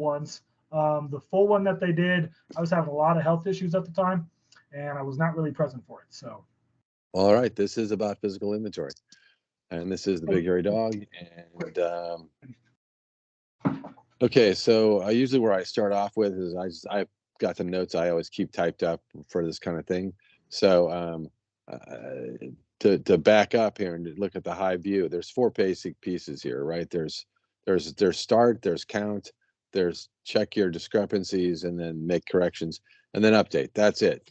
ones. The full one that they did, I was having a lot of health issues at the time, and I was not really present for it. So, All right, this is about physical inventory, and this is the Big Hairy Dog. And okay, so usually where I start off with is I've got some notes I always keep typed up for this kind of thing. So to back up here and look at the high view, there's four basic pieces here, right? There's start, there's count, there's check your discrepancies, and then make corrections, and then update. That's it,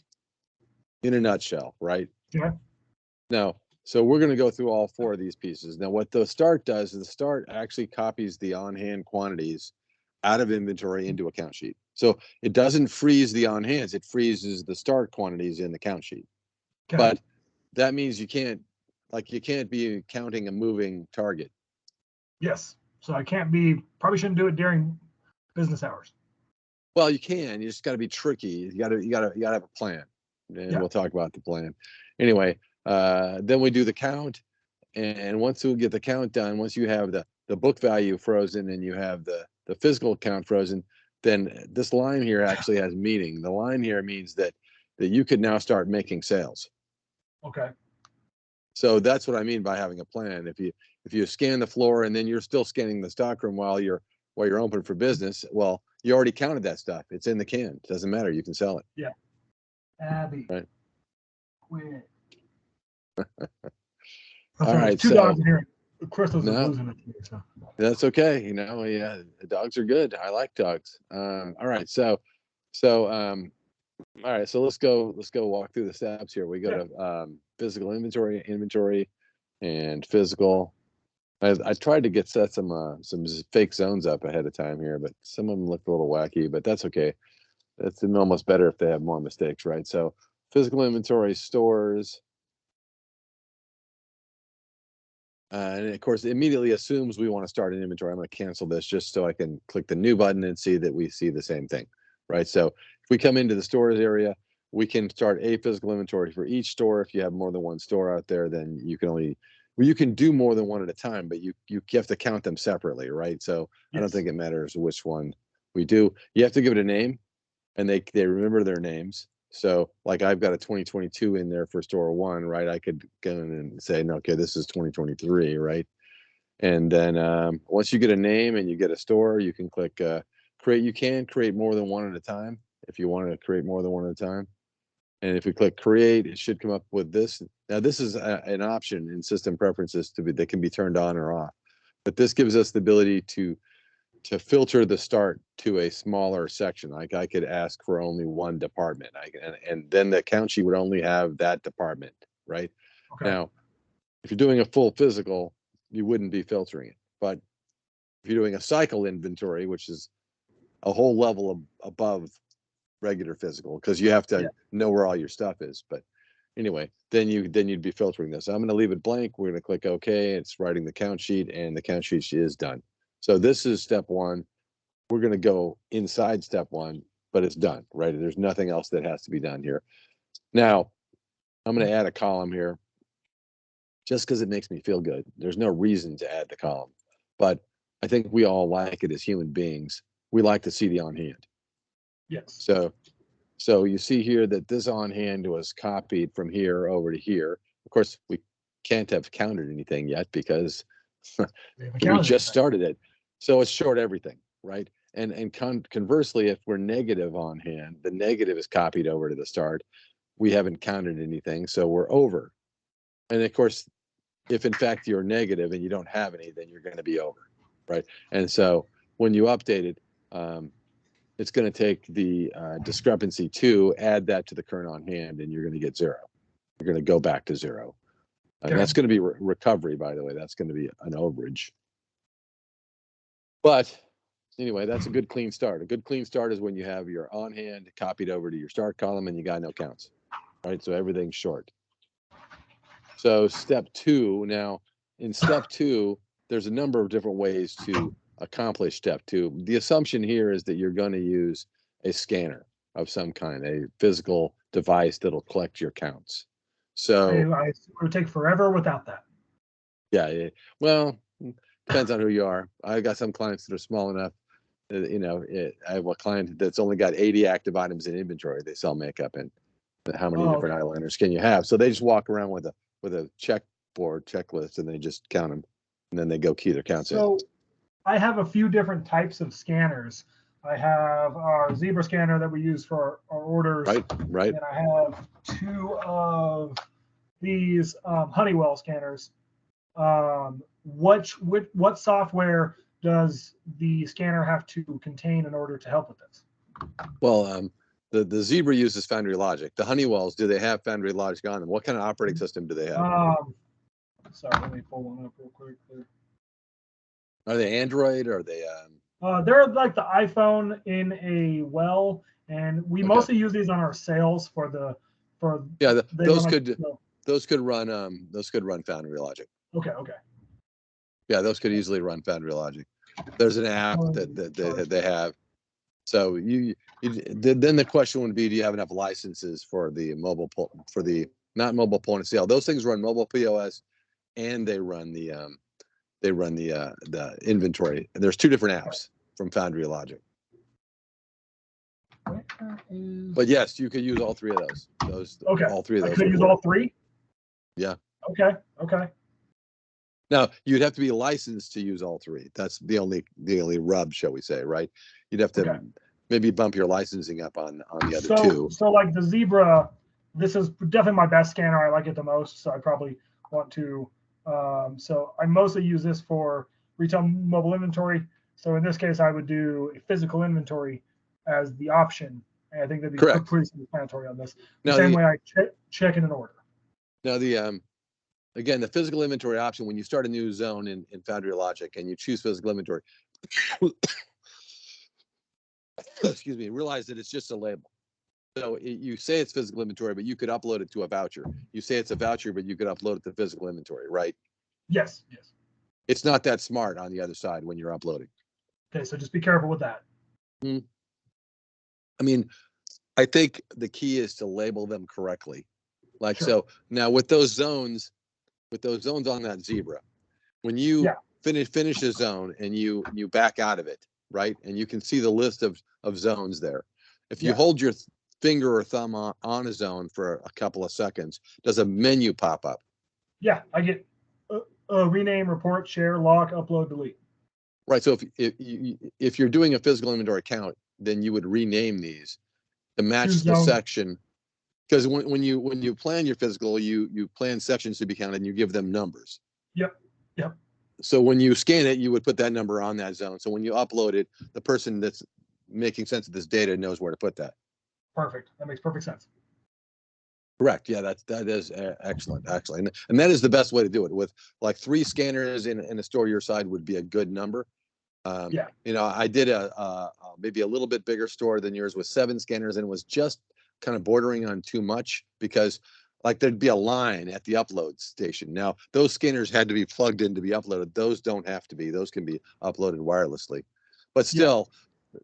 in a nutshell, right? yeah. Now, so we're going to go through all four of these pieces. Now, what the start does is the start actually copies the on-hand quantities out of inventory into a count sheet. So it doesn't freeze the on-hands, it freezes the start quantities in the count sheet. Okay. But that means you can't be counting a moving target. Yes. So I probably shouldn't do it during business hours. Well, you can. You just got to be tricky. You got to have a plan, and we'll talk about the plan. Anyway, then we do the count, and once we get the count done, once you have the book value frozen and you have the physical count frozen, then this line here actually has meaning. The line here means that you could now start making sales. Okay. So that's what I mean by having a plan. If you scan the floor and then you're still scanning the stockroom while you're open for business, well, you already counted that stuff. It's in the can. It doesn't matter. You can sell it. Yeah. Abby. Right. Quit. All right. Two dogs in here. Crystal's No, losing it. So. That's okay. Yeah, the dogs are good. I like dogs. All right. All right. So let's go walk through the steps here. We go to physical inventory, and physical. I tried to set some fake zones up ahead of time here, but some of them looked a little wacky, but that's okay. It's almost better if they have more mistakes, right? So physical inventory, stores, and of course, it immediately assumes we want to start an inventory. I'm going to cancel this just so I can click the new button and see that we see the same thing, right? So if we come into the stores area, we can start a physical inventory for each store. If you have more than one store out there, then you can do more than one at a time, but you have to count them separately, right? So yes. I don't think it matters which one we do. You have to give it a name, and they remember their names. So like I've got a 2022 in there for store one, right? I could go in and say, no, okay, this is 2023, right? And then once you get a name and you get a store, you can click create. You can create more than one at a time if you want to create more than one at a time. And if we click create, it should come up with this. Now this is an option in system preferences that can be turned on or off. But this gives us the ability to filter the start to a smaller section. Like I could ask for only one department, and then the count sheet would only have that department, right? Okay. Now, if you're doing a full physical, you wouldn't be filtering it. But if you're doing a cycle inventory, which is a whole level above regular physical, because you have to know where all your stuff is. But anyway, then you'd be filtering this. I'm going to leave it blank. We're going to click OK. It's writing the count sheet, and the count sheet is done. So this is step one. We're going to go inside step one, but it's done, right? There's nothing else that has to be done here. Now, I'm going to add a column here just because it makes me feel good. There's no reason to add the column, but I think we all like it as human beings. We like to see the on hand. Yes. So you see here that this on hand was copied from here over to here. Of course, we can't have counted anything yet because we just started it. So it's short everything, right? And conversely, if we're negative on hand, the negative is copied over to the start. We haven't counted anything, so we're over. And of course, if in fact you're negative and you don't have any, then you're going to be over, right? And so when you update it, it's going to take the discrepancy 2, add that to the current on hand, and you're going to get 0. You're going to go back to 0. And that's going to be recovery, by the way. That's going to be an overage. But anyway, that's a good clean start. A good clean start is when you have your on hand copied over to your start column and you got no counts, right? So everything's short. So step 2, now in step 2, there's a number of different ways to accomplish step 2. The assumption here is that you're going to use a scanner of some kind, a physical device that'll collect your counts. So it would take forever without that. Yeah. Well, depends on who you are. I got some clients that are small enough I have a client that's only got 80 active items in inventory. They sell makeup, and how many different eyeliners can you have? So they just walk around with a checklist, and they just count them, and then they go key their counts in. So I have a few different types of scanners. I have our Zebra scanner that we use for our orders. Right. And I have two of these Honeywell scanners. What software does the scanner have to contain in order to help with this? Well, the Zebra uses Foundry Logic. The Honeywells, do they have Foundry Logic on them? What kind of operating system do they have? Sorry, let me pull one up real quick. Are they Android, or are they? They're like the iPhone in a well, and we mostly use these on our sales those could run Foundry Logic. Okay. Yeah, those could easily run Foundry Logic. There's an app that they have. So then the question would be, do you have enough licenses for the not mobile point of sale? Those things run mobile POS, and they run the inventory. And there's two different apps from Foundry Logic. But yes, you could use all three of those. All three of those. I could use all three? Yeah. Okay. Now, you'd have to be licensed to use all three. That's the only rub, shall we say, right? You'd have to maybe bump your licensing up on the other two. So like the Zebra, this is definitely my best scanner. I like it the most, so I probably want to. So I mostly use this for retail mobile inventory. So in this case, I would do a physical inventory as the option. And I think that'd be pretty self-explanatory on this. The same way I check in an order. Now again, the physical inventory option, when you start a new zone in Foundry Logic and you choose physical inventory, excuse me, realize that it's just a label. So you say it's physical inventory, but you could upload it to a voucher. You say it's a voucher, but you could upload it to physical inventory, right? Yes. It's not that smart on the other side when you're uploading. Okay, so just be careful with that. I mean, I think the key is to label them correctly. So now with those zones on that Zebra, when you finish a zone and you back out of it, right? And you can see the list of zones there. If you hold your finger or thumb on a zone for a couple of seconds, does a menu pop up? Yeah, I get rename, report, share, lock, upload, delete. Right. So if you're doing a physical inventory count, then you would rename these to match the section. Because when you plan your physical, you plan sections to be counted and you give them numbers. Yep. So when you scan it, you would put that number on that zone. So when you upload it, the person that's making sense of this data knows where to put that. Perfect. That makes perfect sense. Correct. Yeah, that is excellent, actually. And that is the best way to do it. With like 3 scanners in a store your side would be a good number. I did maybe a little bit bigger store than yours with 7 scanners, and it was just kind of bordering on too much because like there'd be a line at the upload station. Now those scanners had to be plugged in to be uploaded. Those don't have to be. Those can be uploaded wirelessly. But still,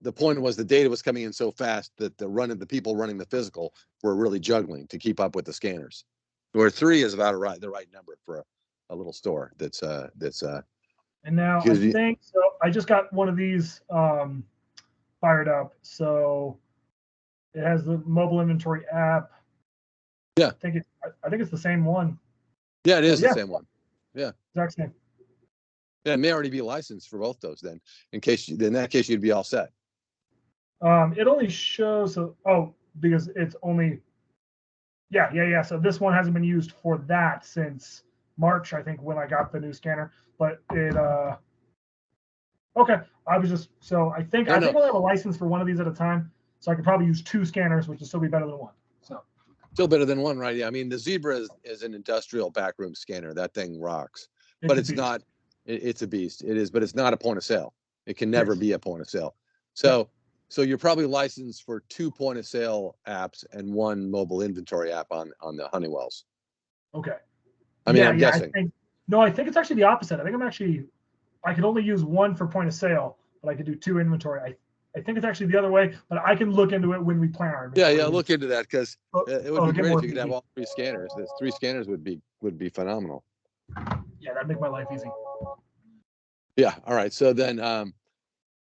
the point was the data was coming in so fast that the people running the physical were really juggling to keep up with the scanners. Where 3 is about the right number for a little store that's And now I think so. I just got one of these fired up. So it has the mobile inventory app. Yeah. I think it's the same one. Yeah, it is the same one. Yeah. Exact same. Yeah, it may already be licensed for both those then. In that case, you'd be all set. It only shows because it's only So this one hasn't been used for that since March, I think, when I got the new scanner. But it okay. I think I only have a license for one of these at a time. So I could probably use 2 scanners, which would still be better than 1. So still better than 1, right? Yeah. I mean, the Zebra is an industrial backroom scanner. That thing rocks. But it's not. It's a beast. It is, but it's not a point of sale. It can never be a point of sale. So you're probably licensed for 2 point of sale apps and 1 mobile inventory app on the Honeywells. Okay. I mean, I'm guessing. I think it's actually the opposite. I could only use 1 for point of sale, but I could do 2 inventory. I think it's actually the other way, but I can look into it when we plan our inventory. Yeah, look into that because it would be great if you could have all 3 scanners. Those 3 scanners would be phenomenal. Yeah, that'd make my life easy. Yeah. All right. So then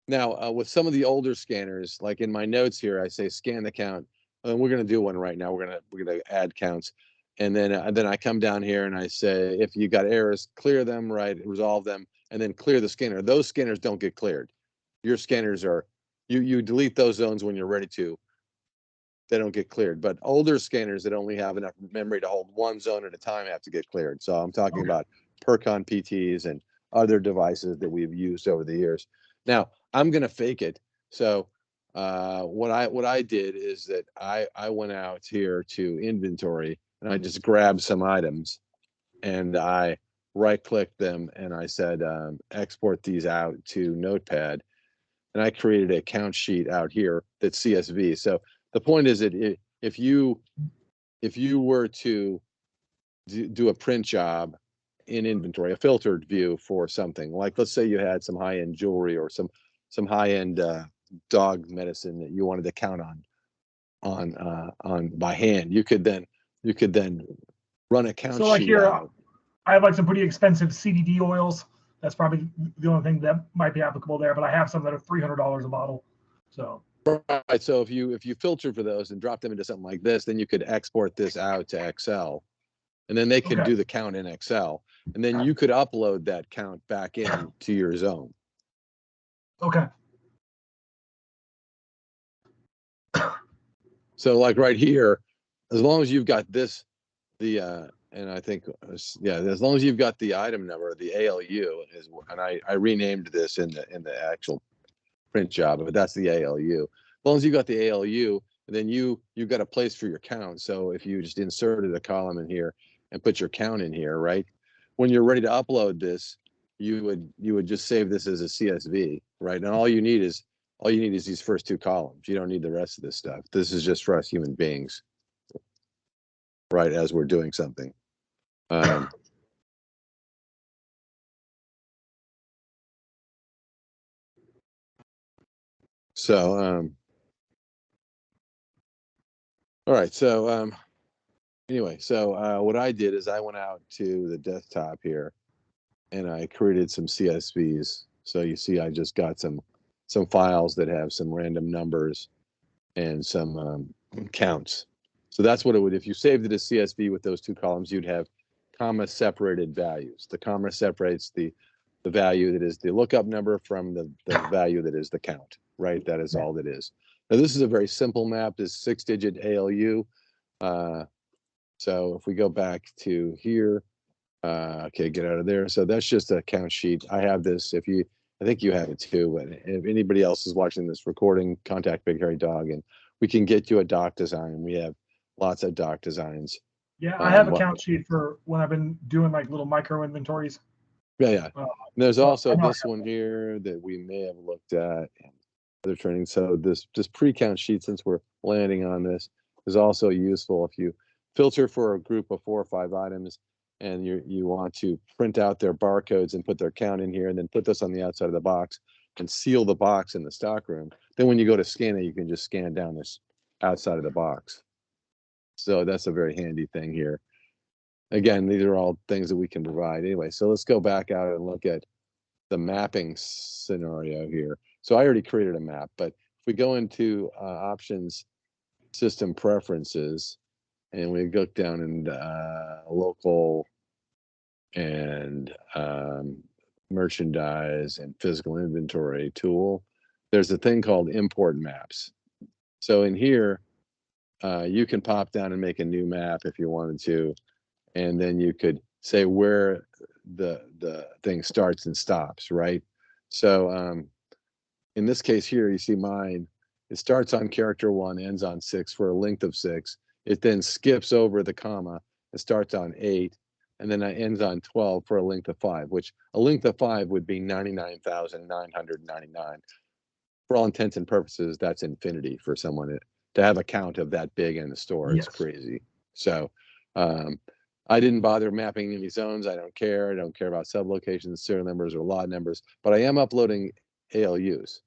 Now, with some of the older scanners, like in my notes here, I say scan the count, and we're going to do one right now. We're gonna add counts, and then I come down here and I say if you got errors, clear them, right, resolve them, and then clear the scanner. Those scanners don't get cleared. Your scanners are you delete those zones when you're ready to. They don't get cleared. But older scanners that only have enough memory to hold one zone at a time have to get cleared. So I'm talking Okay. about Percon PTs and other devices that we've used over the years. Now I'm going to fake it. So what I did is that I went out here to inventory and I just grabbed some items and I right clicked them and I said export these out to Notepad, and I created a count sheet out here that's CSV. So the point is that if you were to do a print job in inventory, a filtered view for something, like let's say you had some high-end jewelry or some high-end dog medicine that you wanted to count on by hand, you could then run a count So like sheet here, out. I have like some pretty expensive CBD oils. That's probably the only thing that might be applicable there, but I have some that are $300 a bottle. So Right. So if you filter for those and drop them into something like this, then you could export this out to Excel, and then they could okay, do the count in Excel, and then you could upload that count back in to your zone. okay, So like right here, as long as you've got this, and I think yeah, as long as you've got the item number, the ALU is, and I renamed this in the actual print job, but that's the ALU. As long as you got the ALU, then you got a place for your count. So if you just inserted a column in here and put your count in here, right? When you're ready to upload this, you would just save this as a CSV, right? And all you need is these first two columns. You don't need the rest of this stuff. This is just for us human beings, right? As we're doing something. So all right. So anyway, so what I did is I went out to the desktop here and I created some CSVs. So you see, I just got some files that have some random numbers and some counts. So that's what it would, if you saved it as CSV with those two columns, you'd have comma separated values. The comma separates the value that is the lookup number from the value that is the count, right? That is all that is. Now this is a very simple map, this 6-digit ALU. So if we go back to here, okay, get out of there. So that's just a count sheet. I have this. I think you have it too. But if anybody else is watching this recording, contact Big Hairy Dog, and we can get you a doc design. We have lots of doc designs. yeah, I have a count sheet for when I've been doing like little micro inventories. Yeah. There's so also this one here that we may have looked at in other training. So this pre-count sheet, since we're landing on this, is also useful if you filter for a group of 4 or 5 items and you want to print out their barcodes and put their count in here and then put this on the outside of the box and seal the box in the stockroom. Then when you go to scan it, you can just scan down this outside of the box. So that's a very handy thing here. Again, these are all things that we can provide anyway. So let's go back out and look at the mapping scenario here. So I already created a map, but if we go into options, system preferences, and we go down in local and merchandise and physical inventory tool, there's a thing called import maps. So in here, you can pop down and make a new map if you wanted to, and then you could say where the thing starts and stops, right? So in this case here, you see mine, it starts on character 1, ends on 6 for a length of 6. It then skips over the comma, it starts on 8, and then it ends on 12 for a length of 5, which a length of 5 would be 99,999. For all intents and purposes, that's infinity for someone to have a count of that big in the store. It's crazy. So I didn't bother mapping any zones. I don't care. I don't care about sublocations, serial numbers, or lot numbers, but I am uploading ALUs.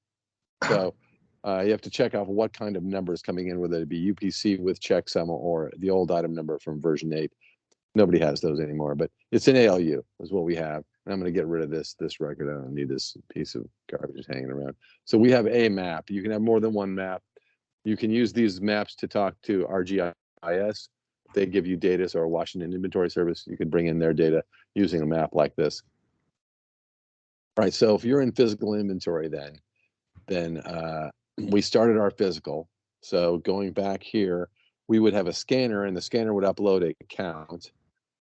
So you have to check off what kind of numbers coming in, whether it be UPC with checksum or the old item number from version 8. Nobody has those anymore, but it's an ALU is what we have. And I'm going to get rid of this record. I don't need this piece of garbage hanging around. So we have a map. You can have more than one map. You can use these maps to talk to ArcGIS. They give you data, so our Washington Inventory Service, you could bring in their data using a map like this. All right, so if you're in physical inventory, then we started our physical. So going back here, we would have a scanner, and the scanner would upload a count.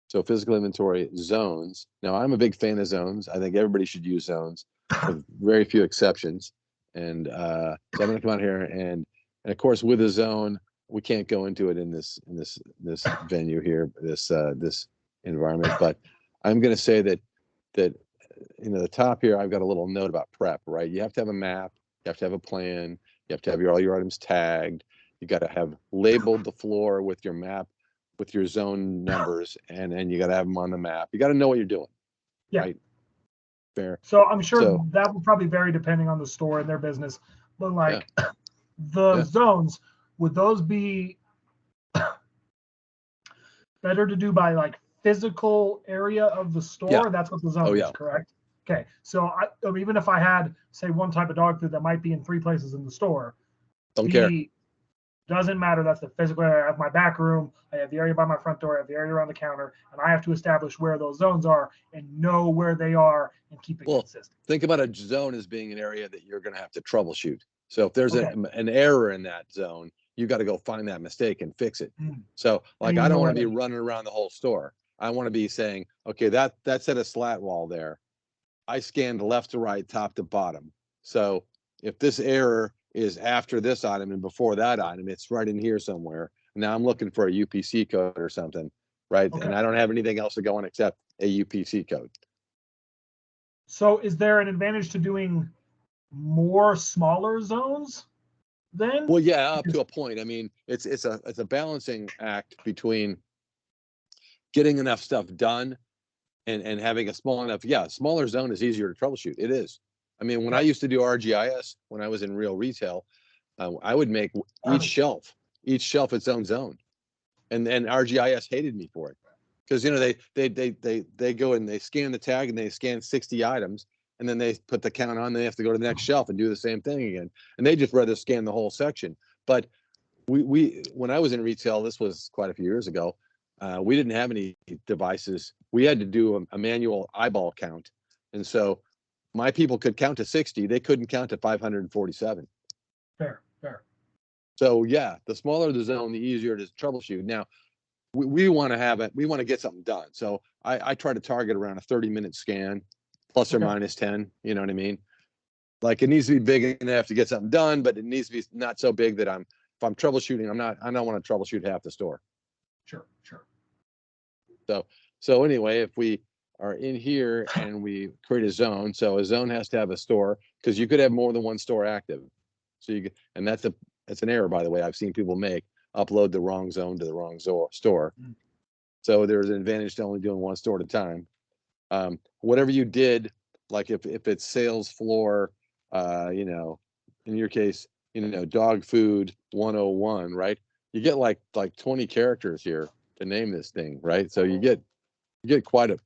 So physical inventory zones. Now, I'm a big fan of zones. I think everybody should use zones, with very few exceptions. And so I'm going to come out here, and of course, with a zone, we can't go into it in this venue here, this environment. But I'm going to say that the top here, I've got a little note about prep. Right, you have to have a map, you have to have a plan, you have to have all your items tagged. You got to have labeled the floor with your map, with your zone numbers, and you got to have them on the map. You got to know what you're doing. Yeah. Right. Fair. So I'm sure that will probably vary depending on the store and their business. But like the zones, would those be better to do by like physical area of the store? Yeah. That's what the zone is, correct? Okay. So even if I had, say, one type of dog food that might be in 3 places in the store, don't care. Doesn't matter. That's the physical area. I have my back room. I have the area by my front door. I have the area around the counter, and I have to establish where those zones are and know where they are and keep it consistent. Think about a zone as being an area that you're going to have to troubleshoot. So if there's an error in that zone, you got to go find that mistake and fix it. So like, I don't want to be running around the whole store. I want to be saying, okay, that's at a slat wall there. I scanned left to right, top to bottom. So if this error is after this item and before that item, it's right in here somewhere. Now I'm looking for a UPC code or something, right? And I don't have anything else to go on except a UPC code. So is there an advantage to doing more smaller zones then? Well, yeah, up to a point. I mean, it's a balancing act between getting enough stuff done and having a small enough. Yeah, smaller zone is easier to troubleshoot. It is. I mean, when I used to do ArcGIS, when I was in real retail, I would make each shelf its own zone, and ArcGIS hated me for it, because they go and they scan the tag and they scan 60 items, and then they put the count on. They have to go to the next shelf and do the same thing again, and they just rather scan the whole section. But we when I was in retail, this was quite a few years ago, we didn't have any devices. We had to do a manual eyeball count, and so my people could count to 60. They couldn't count to 547. Fair. So yeah, the smaller the zone, the easier it is to troubleshoot. Now, we want to have it. We want to get something done. So I try to target around a 30-minute scan, plus or minus 10. You know what I mean? Like, it needs to be big enough to get something done, but it needs to be not so big that if I'm troubleshooting, I don't want to troubleshoot half the store. Sure. So anyway, if we are in here and we create a zone, so a zone has to have a store, because you could have more than one store active. So and that's an error, by the way, I've seen people upload the wrong zone to the wrong store. So there's an advantage to only doing one store at a time. Whatever you did, like if it's sales floor, in your case, dog food 101, right? You get like 20 characters here to name this thing, right? So you get quite a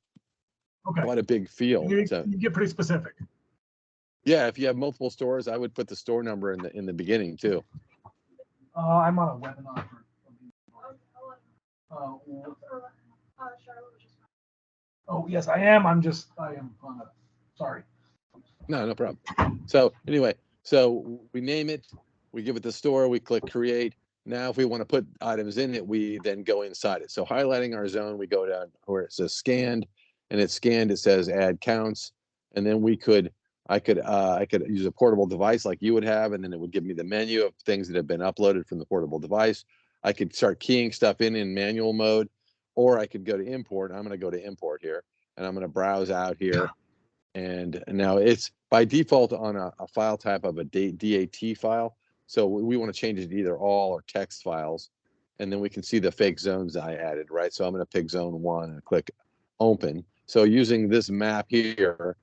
big field. You get pretty specific. Yeah, if you have multiple stores, I would put the store number in the beginning too. I'm on a webinar. Oh yes, I am. I am on a. Sorry. No problem. So anyway, so we name it, we give it the store, we click create. Now, if we want to put items in it, we then go inside it. So highlighting our zone, we go down where it says scanned, and it's scanned. It says add counts, and then I could use a portable device like you would have, and then it would give me the menu of things that have been uploaded from the portable device. I could start keying stuff in manual mode, or I could go to import. I'm going to go to import here, and I'm going to browse out here. And now it's by default on a file type of a DAT file. So we want to change it to either all or text files, and then we can see the fake zones I added, right? So I'm going to pick zone 1 and click open. So using this map here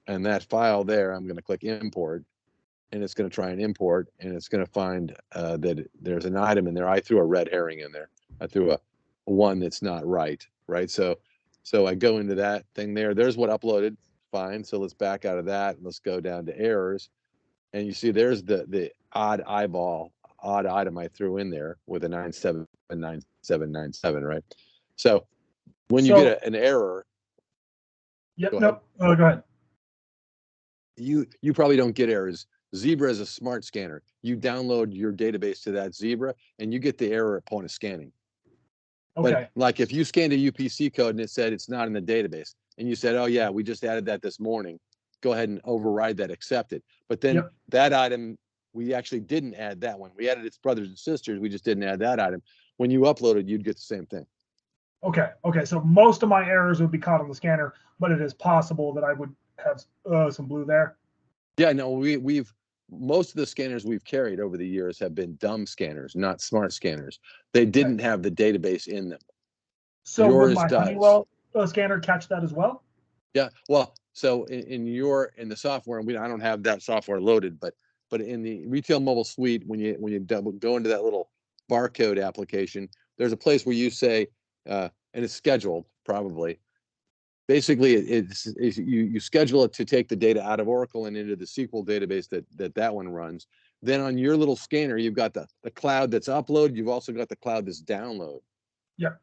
and that file there, I'm going to click import, and it's going to try and import, and it's going to find that there's an item in there. I threw a red herring in there. I threw a one that's not right? So So I go into that thing there. There's what uploaded. Fine. So let's back out of that. And let's go down to errors. And you see there's the odd item I threw in there with a 979797, right? So when you get an error. Yep. Nope. Oh, go ahead. You probably don't get errors. Zebra is a smart scanner. You download your database to that Zebra and you get the error at point of scanning. Okay. But like if you scanned a UPC code and it said it's not in the database and you said, oh yeah, we just added that this morning, go ahead and override that, accept it. But then that item, we actually didn't add that one. We added its brothers and sisters. We just didn't add that item. When you uploaded, you'd get the same thing. Okay. Okay. So most of my errors would be caught on the scanner, but it is possible that I would have some blue there. Yeah, no, we've most of the scanners we've carried over the years have been dumb scanners, not smart scanners. They didn't have the database in them. So would my Honeywell scanner catch that as well? Yeah, well, so in the software, I don't have that software loaded, but in the Retail Mobile Suite, when you go into that little barcode application, there's a place where you say, and it's scheduled probably. Basically, you schedule it to take the data out of Oracle and into the SQL database that one runs. Then on your little scanner, you've got the cloud that's upload. You've also got the cloud that's download. Yeah.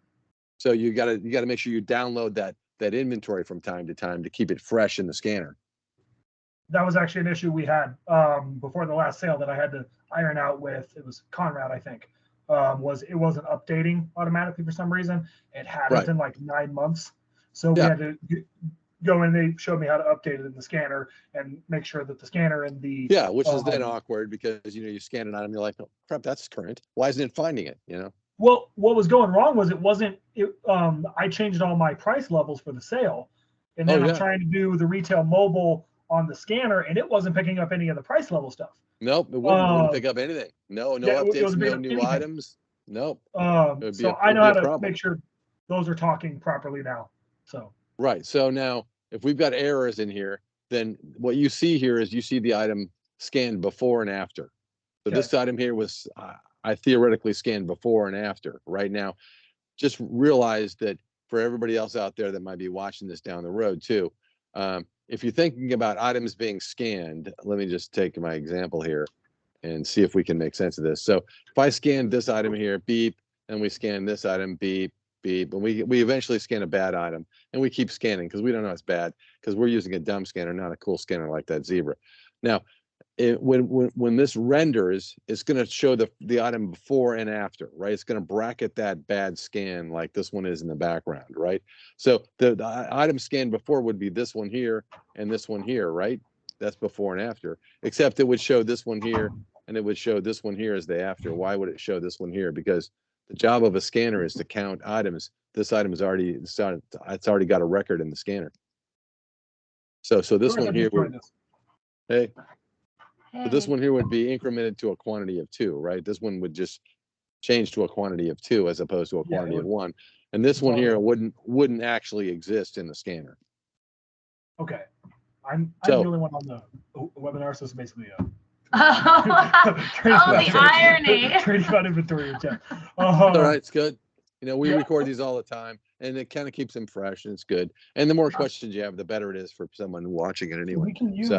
So you got to make sure you download that inventory from time to time to keep it fresh in the scanner. That was actually an issue we had before the last sale that I had to iron out with. It was Conrad, I think. It wasn't updating automatically for some reason. It hadn't in like 9 months. So we had to go in. They showed me how to update it in the scanner and make sure that the scanner and the which is then awkward because you scan it on and you're like, oh crap, that's current. Why isn't it finding it? Well, what was going wrong was I changed all my price levels for the sale, and then I'm trying to do the Retail Mobile on the scanner, and it wasn't picking up any of the price level stuff. Nope, it wouldn't pick up anything. No updates, no new items. Nope. So I know how to make sure those are talking properly now. So right. So now if we've got errors in here, then what you see here is you see the item scanned before and after. So this item here was I theoretically scanned before and after. Right now, just realize that for everybody else out there that might be watching this down the road too, if you're thinking about items being scanned, let me just take my example here and see if we can make sense of this. So if I scan this item here, beep, and we scan this item, beep, beep, and we eventually scan a bad item, and we keep scanning because we don't know it's bad because we're using a dumb scanner, not a cool scanner like that Zebra. Now, when this renders, it's going to show the item before and after, right? It's going to bracket that bad scan like this one is in the background, right? So the item scanned before would be this one here and this one here, right? That's before and after, except it would show this one here and it would show this one here as the after. Why would it show this one here? Because the job of a scanner is to count items. This item is it's already got a record in the scanner. So this one here would, hey. But this one here would be incremented to a quantity of 2, right? This one would just change to a quantity of 2 as opposed to a quantity of 1. And this one here wouldn't actually exist in the scanner. Okay. I'm the only one on the webinar, so it's basically the irony. Trading about inventory. All right, it's good. We record these all the time, and it kind of keeps them fresh, and it's good. And the more questions you have, the better it is for someone watching it anyway. We can use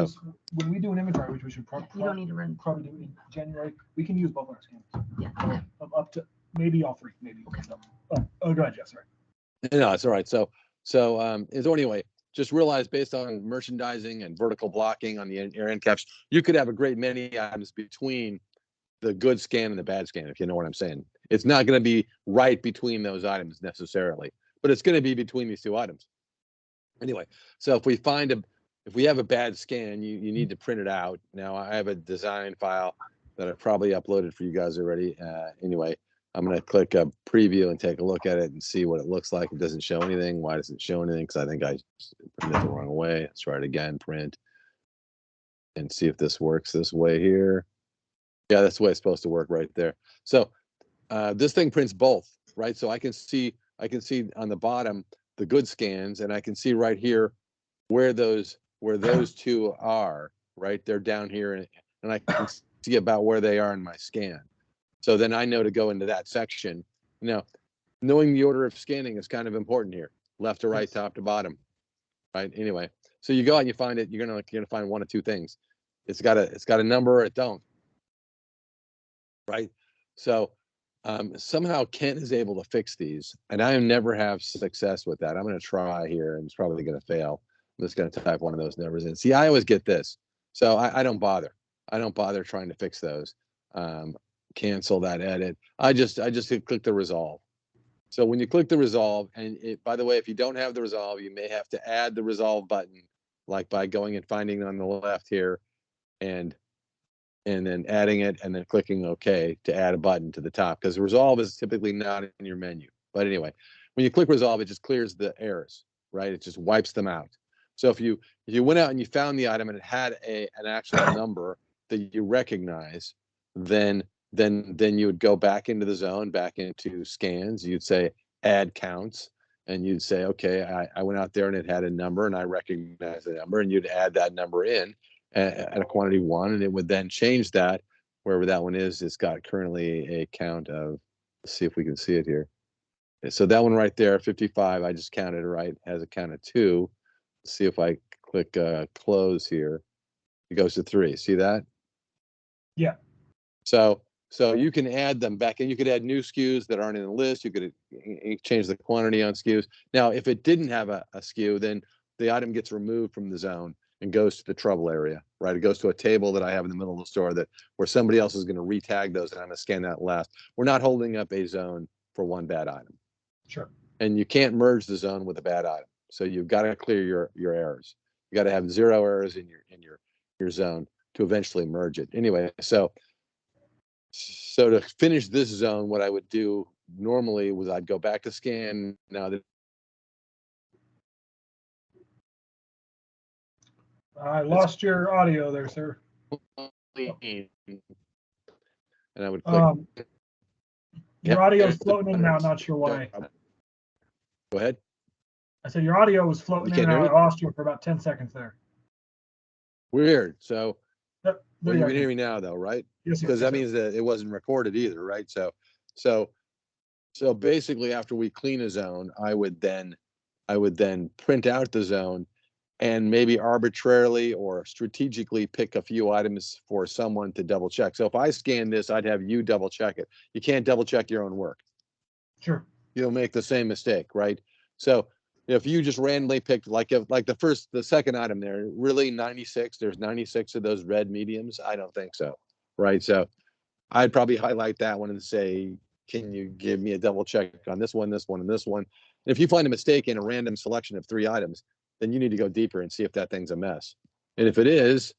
when we do an inventory, which we should probably do in January. We can use both our scanners. Yeah. Up to maybe all 3, maybe. Okay. So, go ahead, Jeff. Sorry. No, it's all right. So anyway, just realize based on merchandising and vertical blocking on the end caps, you could have a great many items between the good scan and the bad scan, if you know what I'm saying. It's not going to be right between those items necessarily, but it's going to be between these 2 items. Anyway, so if we have a bad scan, you need to print it out. Now I have a design file that I probably uploaded for you guys already. Anyway, I'm going to click a preview and take a look at it and see what it looks like. It doesn't show anything. Why doesn't it show anything? Because I think I printed it the wrong way. Let's try it again, print, and see if this works this way here. Yeah, that's the way it's supposed to work right there. So this thing prints both, right? So I can see on the bottom the good scans, and I can see right here where those 2 are, right? They're down here, and I can see about where they are in my scan. So then I know to go into that section. Now, knowing the order of scanning is kind of important here. left to right, Yes. top to bottom, right? Anyway, so you go out and you find it. You're gonna find one of two things. It's got a number or it don't, right? So somehow Kent is able to fix these, and I never have success with that. I'm going to try here, and it's probably going to fail. I'm just going to type one of those numbers in. See, I always get this, so I don't bother. I don't bother trying to fix those. Cancel that edit. I just click the resolve. So when you click the resolve, and by the way, if you don't have the resolve, you may have to add the resolve button, like by going and finding on the left here, and then adding it and then clicking OK to add a button to the top, because resolve is typically not in your menu. But anyway, when you click resolve, it just clears the errors, right? It just wipes them out. So if you went out and you found the item and it had an actual number that you recognize, then you would go back into the zone, back into scans. You'd say add counts, and you'd say, okay, I went out there and it had a number and I recognize the number, and you'd add that number in at a quantity 1, and it would then change that wherever that one is. It's got currently a count of, let's see if we can see it here. So that one right there, 55, I just counted it right, has a count of 2. Let's see if I click close here, it goes to 3. See that? Yeah. So you can add them back, and you could add new SKUs that aren't in the list. You could change the quantity on SKUs. Now, if it didn't have a SKU, then the item gets removed from the zone and goes to the trouble area, right? It goes to a table that I have in the middle of the store where somebody else is going to retag those, and I'm going to scan that last. We're not holding up a zone for one bad item. Sure. And you can't merge the zone with a bad item. So you've got to clear your errors. You got to have 0 errors in your zone to eventually merge it. Anyway, so to finish this zone, what I would do normally was I'd go back to scan. Now that I lost your audio there, sir. and I would click. Your audio is floating in and out. Not sure why. Go ahead. I said your audio was floating in and out. I lost you for about 10 seconds there. Weird. So There you you can are. hear me now, though, right? Yes, Because that means that it wasn't recorded either, right? So basically, after we clean a zone, I would then print out the zone and maybe arbitrarily or strategically pick a few items for someone to double check. So if I scan this, I'd have you double check it. You can't double check your own work. Sure. You'll make the same mistake, right? So if you just randomly picked the second item there, really 96, there's 96 of those red mediums. I don't think so, right? So I'd probably highlight that one and say, can you give me a double check on this one, this one, and this one? And if you find a mistake in a random selection of 3 items, then you need to go deeper and see if that thing's a mess. And if it is,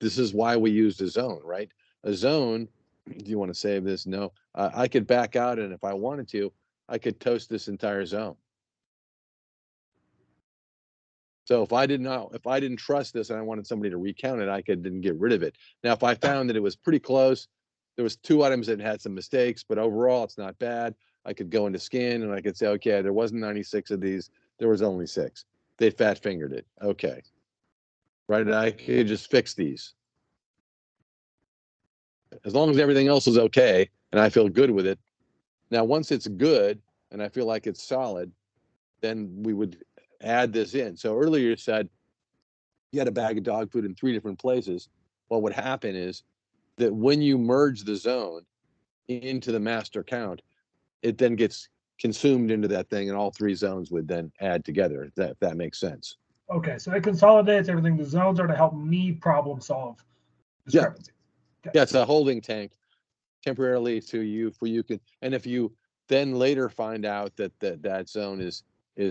this is why we used a zone, right? A zone, do you want to save this? No. I could back out, and if I wanted to, I could toast this entire zone. So if I didn't trust this and I wanted somebody to recount it, I could then get rid of it. Now, if I found that it was pretty close, there was 2 items that had some mistakes, but overall it's not bad, I could go into scan and I could say, okay, there wasn't 96 of these, there was only 6. They fat fingered it. Okay. Right. And I could just fix these. As long as everything else is okay and I feel good with it. Now, once it's good and I feel like it's solid, then we would add this in. So earlier you said you had a bag of dog food in 3 different places. What would happen is that when you merge the zone into the master count, it then gets consumed into that thing, and all 3 zones would then add together. If that makes sense. Okay, so it consolidates everything. The zones are to help me problem solve discrepancies. Yeah, okay. It's a holding tank temporarily for you can, and if you then later find out that zone is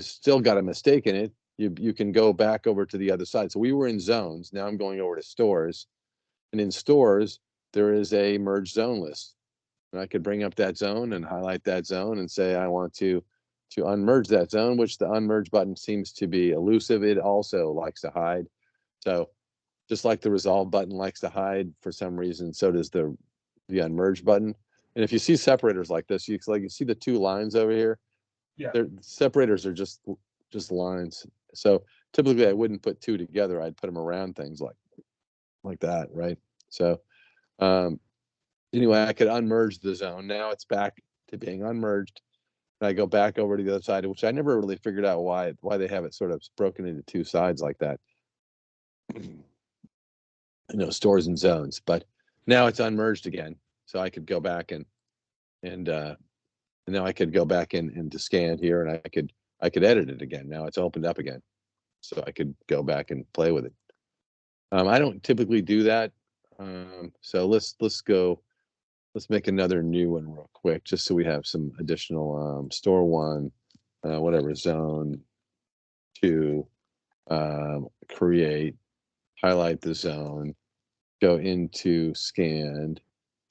still got a mistake in it, you can go back over to the other side. So we were in zones. Now I'm going over to stores, and in stores there is a merge zone list. And I could bring up that zone and highlight that zone and say I want to unmerge that zone, which the unmerge button seems to be elusive. It also likes to hide. So just like the resolve button likes to hide for some reason, so does the unmerge button. And if you see separators like this, you see the 2 lines over here. Yeah. Separators are just lines. So typically I wouldn't put 2 together. I'd put them around things like that, right? So anyway, I could unmerge the zone. Now it's back to being unmerged. and I go back over to the other side, which I never really figured out why they have it sort of broken into two sides like that. Stores and zones, but now it's unmerged again. So I could go back and now I could go back into scan here, and I could edit it again. Now it's opened up again, so I could go back and play with it. I don't typically do that, so let's make another new one real quick, just so we have some additional store one, whatever, zone 2, create, highlight the zone, go into scanned,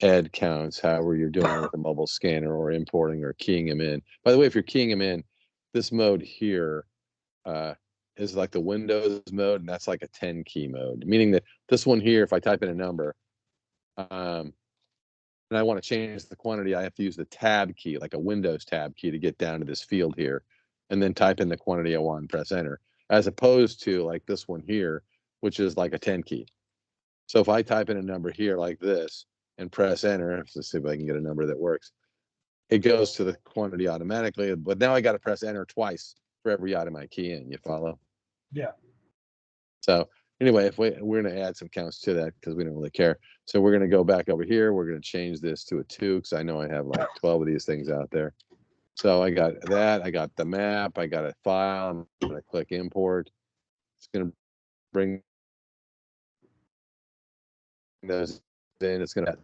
add counts, however you're doing it with a mobile scanner or importing or keying them in. By the way, if you're keying them in, this mode here is like the Windows mode, and that's like a 10 key mode, meaning that this one here, if I type in a number, and I want to change the quantity, I have to use the tab key, like a Windows tab key, to get down to this field here, and then type in the quantity I want and press enter, as opposed to like this one here, which is like a 10 key. So if I type in a number here like this and press enter, let's see if I can get a number that works, it goes to the quantity automatically, but now I got to press enter twice for every item I key in. You follow? Yeah. So anyway, if we're going to add some counts to that, because we don't really care. So we're going to go back over here. We're going to change this to a 2, because I know I have like 12 of these things out there. So I got that. I got the map. I got a file. I'm going to click import. It's going to bring those in. It's going to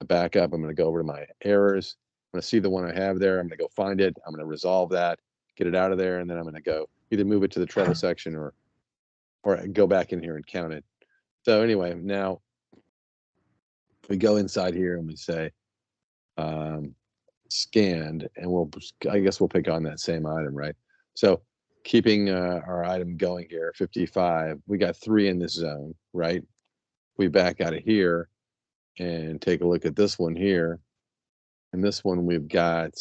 back up. I'm going to go over to my errors. I'm going to see the one I have there. I'm going to go find it. I'm going to resolve that, get it out of there, and then I'm going to go either move it to the trouble section or go back in here and count it. So anyway, now we go inside here and we say scanned, and I guess we'll pick on that same item, right? So keeping our item going here, 55, we got 3 in this zone, right? We back out of here and take a look at this one here. And this one we've got,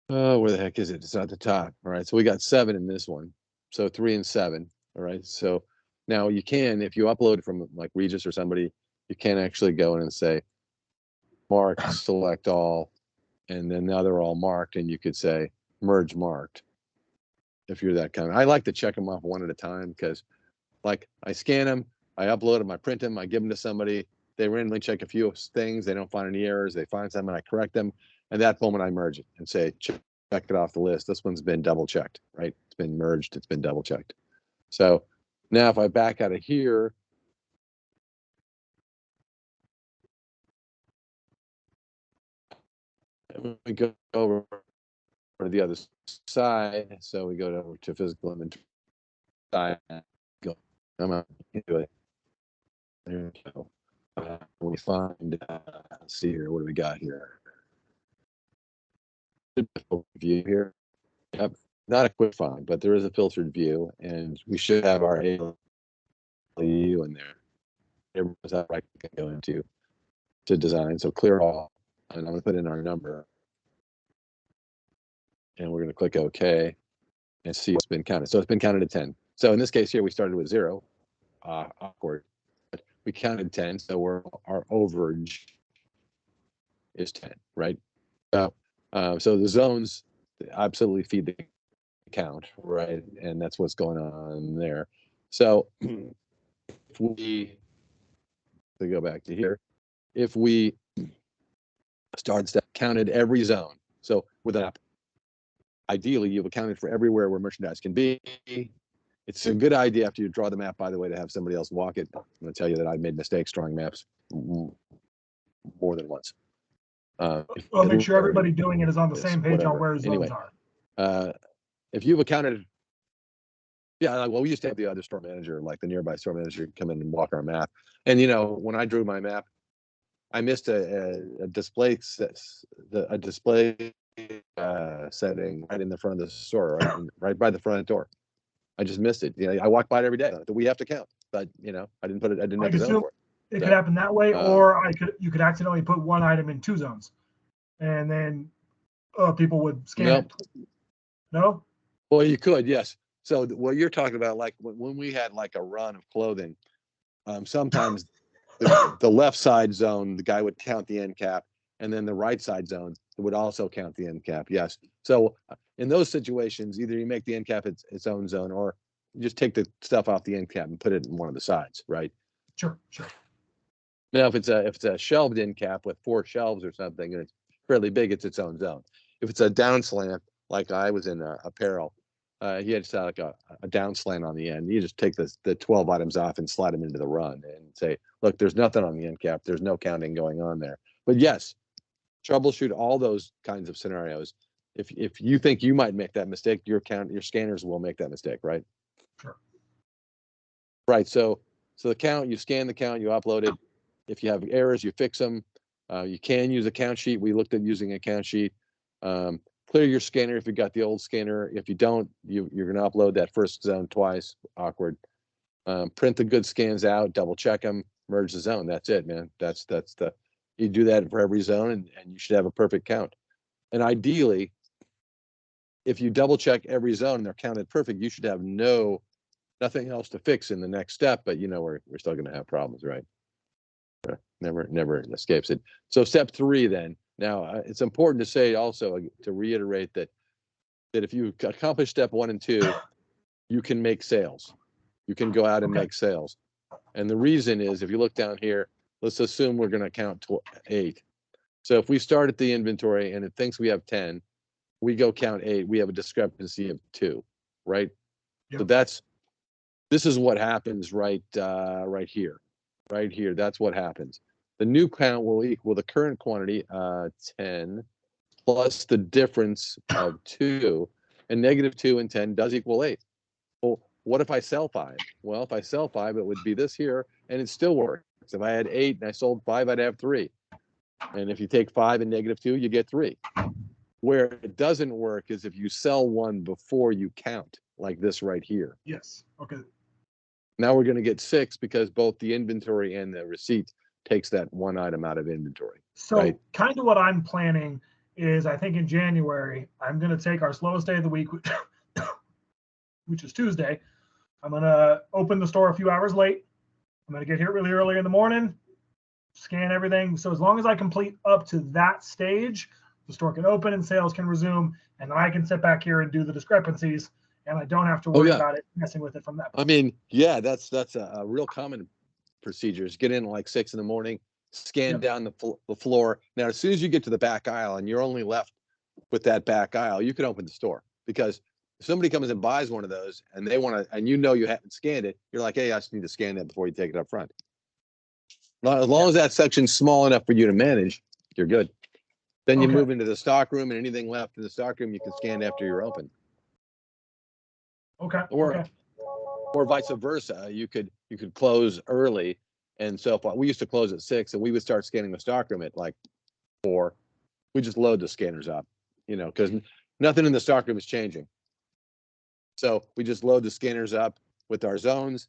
oh, where the heck is it? It's at the top. All right, so we got 7 in this one. So 3 and 7. All right, so now you can, if you upload it from like Regis or somebody, you can actually go in and say mark, select all, and then now they're all marked, and you could say merge marked if you're that kind of. I like to check them off one at a time, because like I scan them, I upload them, I print them, I give them to somebody, they randomly check a few things, they don't find any errors, they find something, I correct them, and that moment I merge it and say check it off the list. This one's been double checked, right? It's been merged, it's been double checked. So now if I back out of here, we go over to the other side. So we go over to physical inventory side. Go. I'm out into it. There we go. We find. Let's see here. What do we got here? View here. Yep. Not a quick find, but there is a filtered view, and we should have our ALU in there. Everyone's that right can go into design. So clear all, and I'm going to put in our number, and we're going to click OK and see what's been counted. So it's been counted at 10. So in this case here, we started with 0. Awkward. But we counted 10, so our overage is 10, right? So the zones absolutely feed the count, right? And that's what's going on there. So if we go back to here, if we counted every zone, so with an app, ideally you've accounted for everywhere where merchandise can be. It's a good idea after you draw the map, by the way, to have somebody else walk it. I'm going to tell you that I've made mistakes drawing maps more than once. Well, make sure everybody doing it is on the same page on where zones are. If you've accounted, well, we used to have the other store manager, like the nearby store manager, come in and walk our map. And when I drew my map, I missed a display setting right in the front of the store, right by the front door. I just missed it. I walk by it every day. We have to count, but I didn't put it. I didn't have to zone for it. It could happen that way, or you could accidentally put one item in 2 zones, and then people would scan it. No? Well, you could, yes. So what you're talking about, like when we had like a run of clothing, sometimes the left side zone, the guy would count the end cap, and then the right side zone would also count the end cap. Yes. So in those situations, either you make the end cap its own zone, or you just take the stuff off the end cap and put it in one of the sides, right? Sure, sure. Now, if it's a shelved end cap with 4 shelves or something, and it's fairly big, it's its own zone. If it's a down slant, like I was in apparel, he had just like a down slant on the end. You just take the 12 items off and slide them into the run and say, look, there's nothing on the end cap. There's no counting going on there. But yes, troubleshoot all those kinds of scenarios. If you think you might make that mistake, your scanners will make that mistake, right? Sure. Right. So the count, you scan the count, you upload it. If you have errors, you fix them. You can use a count sheet. We looked at using a count sheet. Clear your scanner if you got the old scanner. If you don't, you're going to upload that first zone twice. Awkward. Print the good scans out, double check them, merge the zone. That's it, man. You do that for every zone, and you should have a perfect count. And ideally, if you double check every zone and they're counted perfect, you should have nothing else to fix in the next step. But we're still going to have problems, right? Never escapes it. So step 3 then. Now it's important to say also, to reiterate that if you accomplish step 1 and 2, you can make sales. You can go out and make sales. And the reason is, if you look down here, let's assume we're going to count 8. So if we start at the inventory and it thinks we have 10, we go count 8, we have a discrepancy of 2, right? Yep. So this is what happens right here. Right here, that's what happens. The new count will equal the current quantity, 10, plus the difference of 2, and -2 and 10 does equal 8. Well, what if I sell 5? Well, if I sell 5, it would be this here, and it still works. If I had 8 and I sold 5, I'd have 3. And if you take 5 and -2, you get 3. Where it doesn't work is if you sell 1 before you count, like this right here. Yes. Okay. Now we're going to get 6 because both the inventory and the receipt takes that 1 item out of inventory. So right? Kind of what I'm planning is, I think in January, I'm going to take our slowest day of the week, which is Tuesday. I'm going to open the store a few hours late. I'm going to get here really early in the morning, scan everything. So as long as I complete up to that stage, the store can open and sales can resume, and I can sit back here and do the discrepancies, and I don't have to worry about it messing with it from that point. I mean, yeah, that's a real common procedure. Is get in at like 6 in the morning, scan down the floor. Now, as soon as you get to the back aisle and you're only left with that back aisle, you can open the store, because if somebody comes and buys one of those and they want to, and you haven't scanned it, you're like, hey, I just need to scan that before you take it up front. As long as that section's small enough for you to manage, you're good. Then you move into the stock room, and anything left in the stock room you can scan after you're open. Okay. Or vice versa. You could close early, and so if we used to close at 6 and we would start scanning the stockroom at like 4, we just load the scanners up, because nothing in the stockroom is changing. So we just load the scanners up with our zones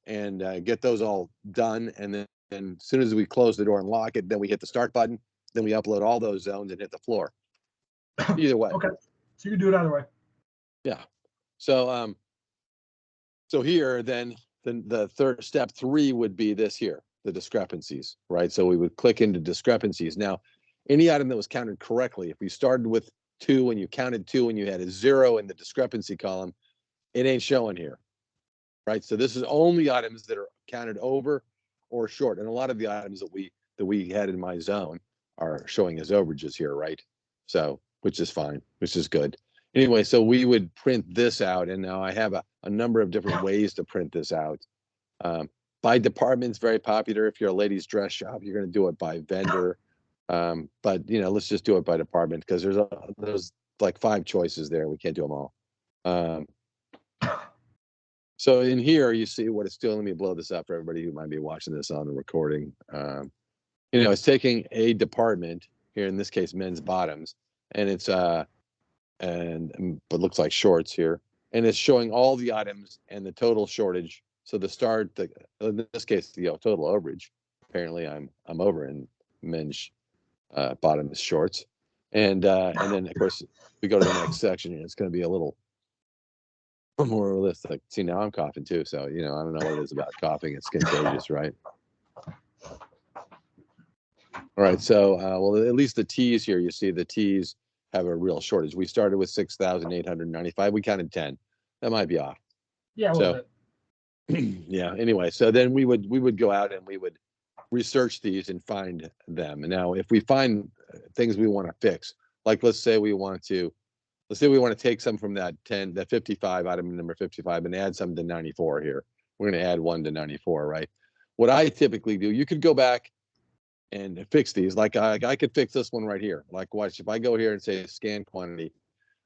and get those all done, and then as soon as we close the door and lock it, then we hit the start button, then we upload all those zones and hit the floor. Either way. Okay. So you can do it either way. Yeah. So here, then the third step 3 would be this here, the discrepancies, right? So we would click into discrepancies. Now, any item that was counted correctly, if we started with 2 and you counted 2 and you had a 0 in the discrepancy column, it ain't showing here, right? So this is only items that are counted over or short. And a lot of the items that we had in my zone are showing as overages here, right? So, which is fine, which is good. Anyway, so we would print this out, and now I have a number of different ways to print this out. By department is very popular. If you're a ladies' dress shop, you're going to do it by vendor. But let's just do it by department, because there's like 5 choices there. We can't do them all. So in here, you see what it's doing. Let me blow this up for everybody who might be watching this on the recording. It's taking a department here, in this case, men's bottoms, and it's but looks like shorts here, and it's showing all the items and the total shortage. So in this case, total overage. Apparently, I'm over in men's bottoms shorts, and then of course we go to the next section, and it's going to be a little more realistic. See, now I'm coughing too, so I don't know what it is about coughing. It's contagious, right? All right, so well, at least the T's here, you see the T's have a real shortage. We started with 6,895. We counted 10. That might be off. Yeah, a little bit. Yeah. Anyway, so then we would go out and we would research these and find them. And now, if we find things we want to fix, like let's say we want to take some from that 55 item number 55 and add some to 94 here. We're going to add one to 94, right? What I typically do, you could go back and fix these. Like I could fix this one right here. Like watch, if I go here and say scan quantity,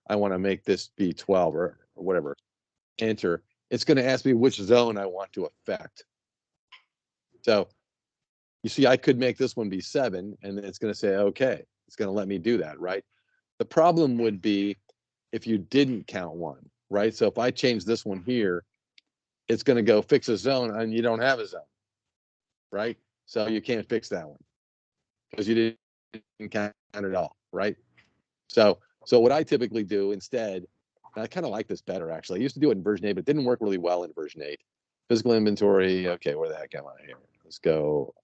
I want to make this be 12 or whatever, enter, it's going to ask me which zone I want to affect. So you see, I could make this one be 7, and then it's going to say, okay, it's going to let me do that, right? The problem would be if you didn't count 1, right? So if I change this one here, it's going to go fix a zone, and you don't have a zone, right? So you can't fix that one because you didn't count it all, right? So what I typically do instead, and I kind of like this better actually. I used to do it in version 8, but it didn't work really well in version 8. Physical inventory. Okay, where the heck am I here? Let's go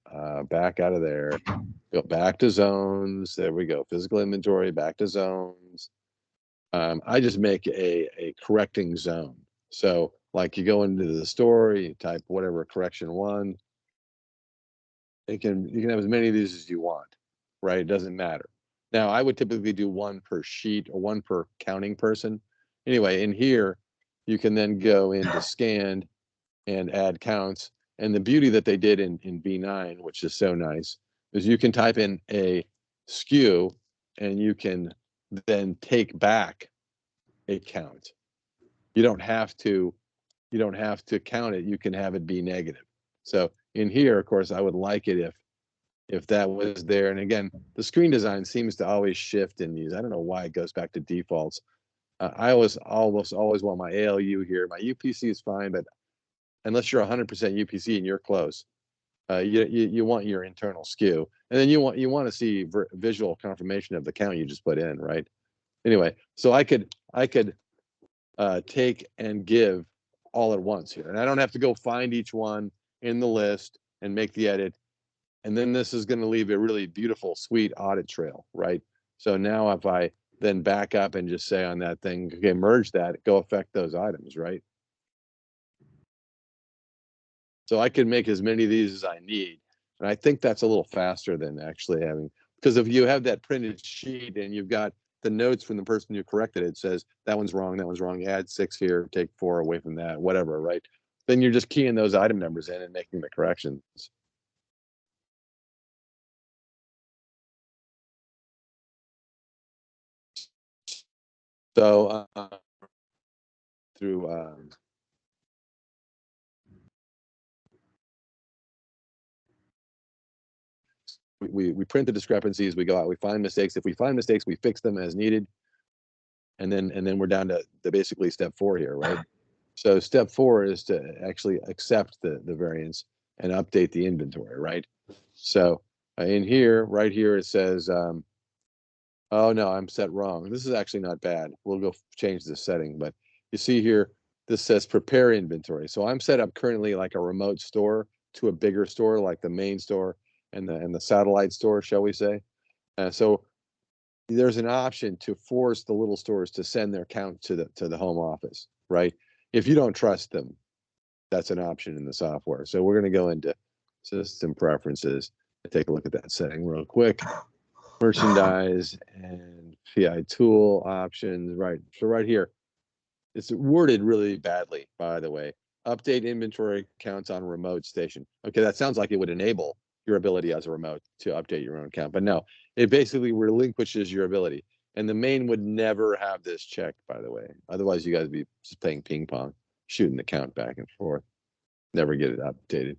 back out of there. Go back to zones. There we go. Physical inventory, back to zones. I just make a correcting zone. So like you go into the store, you type whatever correction 1. You can have as many of these as you want, right? It doesn't matter. Now I would typically do 1 per sheet or 1 per counting person. Anyway, in here, you can then go into scanned and add counts. And the beauty that they did in V9, which is so nice, is you can type in a SKU and you can then take back a count. You don't have to count it. You can have it be negative. So in here, of course, I would like it if that was there. And again, the screen design seems to always shift in these. I don't know why it goes back to defaults. I almost always want my ALU here. My UPC is fine, but unless you're 100% UPC and you're close, you want your internal SKU, and then you want to see visual confirmation of the count you just put in, right? Anyway, so I could take and give all at once here, and I don't have to go find each one in the list and make the edit. And then this is going to leave a really beautiful, sweet audit trail, right? So now if I then back up and just say on that thing, okay, merge that, go affect those items, right? So I can make as many of these as I need. And I think that's a little faster than actually having, because if you have that printed sheet and you've got the notes from the person who corrected it, says that one's wrong, add 6 here, take 4 away from that, whatever, right? Then you're just keying those item numbers in and making the corrections. So through we print the discrepancies, we go out, we find mistakes. If we find mistakes, we fix them as needed. And then we're down to basically step 4 here, right? So step 4 is to actually accept the variance and update the inventory, right? So in here, right here, it says, oh no, I'm set wrong. This is actually not bad. We'll go change the setting, but you see here, this says prepare inventory. So I'm set up currently like a remote store to a bigger store, like the main store and the satellite store, shall we say? So there's an option to force the little stores to send their count to the home office, right? If you don't trust them, that's an option in the software. So we're going to go into system preferences and take a look at that setting real quick. Merchandise and PI tool options, right? So right here, it's worded really badly, by the way. Update inventory counts on remote station. Okay, that sounds like it would enable your ability as a remote to update your own count, but no, it basically relinquishes your ability. And the main would never have this checked, by the way. Otherwise, you guys would be just playing ping pong, shooting the count back and forth. Never get it updated.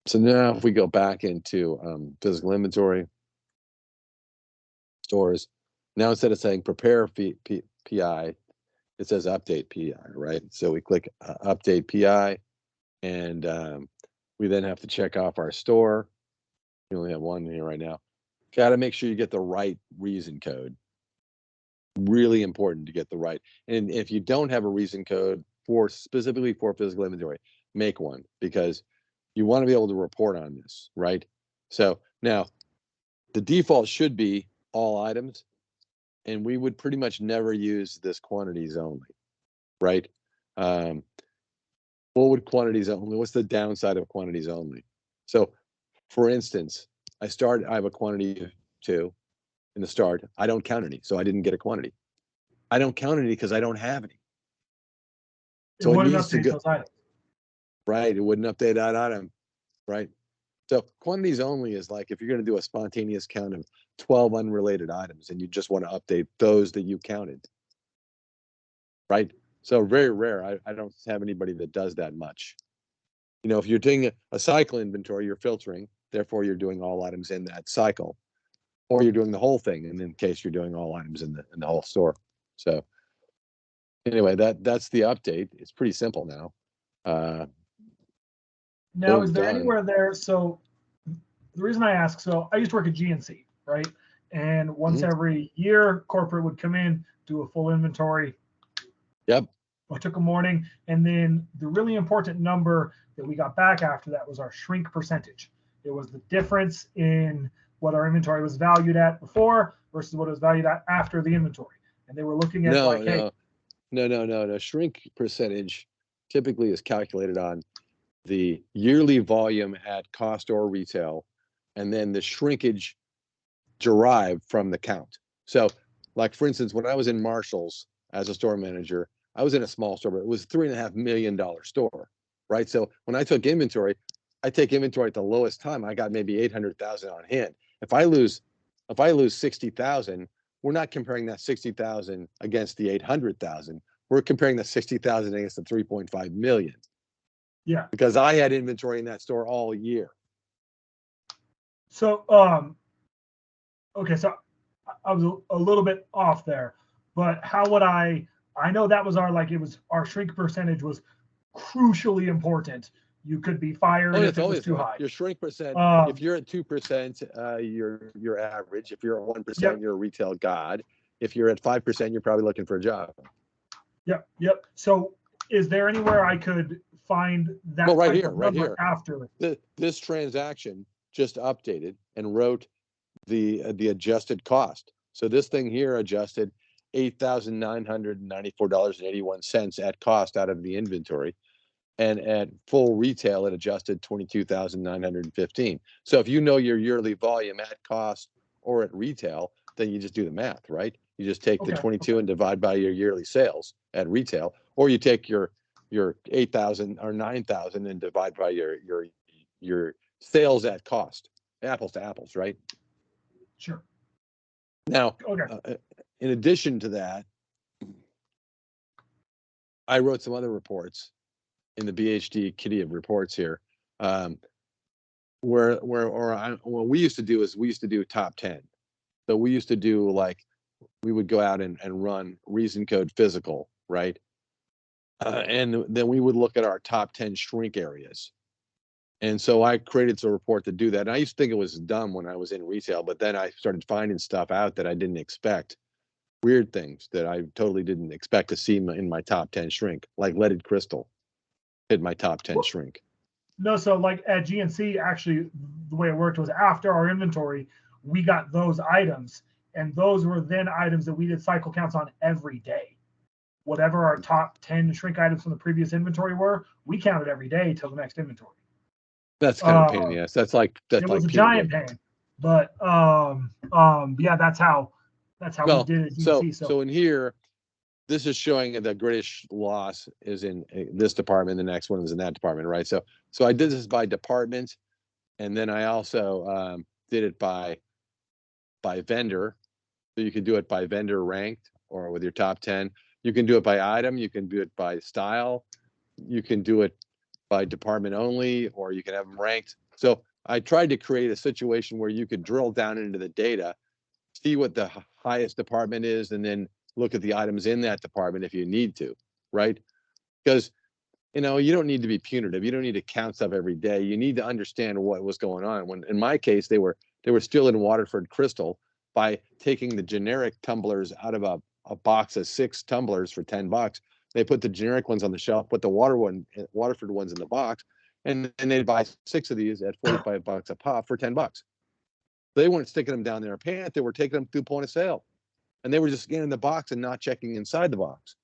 So now if we go back into physical inventory, stores, now instead of saying prepare PI, it says update PI, right? So we click update PI, and we then have to check off our store. We only have one here right now. Got to make sure you get the right reason code. Really important to get the right. And if you don't have a reason code specifically for physical inventory, make one, because You want to be able to report on this, right? So now the default should be all items, and we would pretty much never use this quantities only, right? What would quantities only? What's the downside of quantities only? So, for instance, I have a quantity of 2 in the start. I don't count any, so I didn't get a quantity. I don't count any because I don't have any. So it wouldn't update those items. Right. It wouldn't update that item. Right. So quantities only is like if you're going to do a spontaneous count of 12 unrelated items and you just want to update those that you counted. Right. So very rare. I don't have anybody that does that much. You know, if you're doing a cycle inventory, you're filtering. Therefore, you're doing all items in that cycle, or you're doing the whole thing. And in case you're doing all items in the whole store. So anyway, that's the update. It's pretty simple now. Now, is there anywhere there? So the reason I ask, so I used to work at GNC, right? And once every year, corporate would come in, do a full inventory. Yep. I took a morning, and then the really important number that we got back after that was our shrink percentage. It was the difference in what our inventory was valued at before versus what it was valued at after the inventory. And they were looking at No. Shrink percentage typically is calculated on the yearly volume at cost or retail, and then the shrinkage derived from the count. So, like for instance, when I was in Marshall's as a store manager, I was in a small store, but it was a $3.5 million store, right? So when I took inventory, I take inventory at the lowest time. I got maybe 800,000 on hand. If I lose 60,000, we're not comparing that 60,000 against the 800,000. We're comparing the 60,000 against the 3.5 million. Yeah. Because I had inventory in that store all year. So, okay, so I was a little bit off there, but how would I know that was our shrink percentage was crucially important. You could be fired if it was too high. Your shrink percent, if you're at 2%, you're average. If you're at 1%, you're a retail god. If you're at 5%, you're probably looking for a job. Yep. So is there anywhere I could find that right here after this transaction just updated and wrote the adjusted cost? So this thing here adjusted $8,994.81 at cost out of the inventory, and at full retail it adjusted $22,915. So if you know your yearly volume at cost or at retail, then you just do the math, right? You just take the 22 and divide by your yearly sales at retail, or you take your 8,000 or 9,000 and divide by your sales at cost, apples to apples, right? Sure. Now, in addition to that, I wrote some other reports in the BHD kitty of reports here, what we used to do is we used to do top 10. So we used to do we would go out and run reason code physical, right? And then we would look at our top 10 shrink areas. And so I created a report to do that. And I used to think it was dumb when I was in retail, but then I started finding stuff out that I didn't expect. Weird things that I totally didn't expect to see in my top 10 shrink, like leaded crystal hit my top 10 shrink. No, so like at GNC, actually, the way it worked was after our inventory, we got those items, and those were then items that we did cycle counts on every day. Whatever our top 10 shrink items from the previous inventory were, we counted every day till the next inventory. That's kind of a pain in the ass. It was a giant pain, but yeah, that's how we did it at GNC. So in here, this is showing the greatest loss is in this department. The next one is in that department, right? So I did this by department, and then I also did it by vendor. So you can do it by vendor ranked or with your top 10. You can do it by item. You can do it by style. You can do it by department only, or you can have them ranked. So I tried to create a situation where you could drill down into the data, see what the highest department is, and then look at the items in that department if you need to, right? Because, you don't need to be punitive. You don't need to count stuff every day. You need to understand what was going on. When in my case, they were still in Waterford Crystal by taking the generic tumblers out of a box of 6 tumblers for $10. They put the generic ones on the shelf, put the Waterford ones in the box, and they'd buy 6 of these at $45 a pop for $10. They weren't sticking them down their pant. They were taking them through point of sale, and they were just scanning the box and not checking inside the box.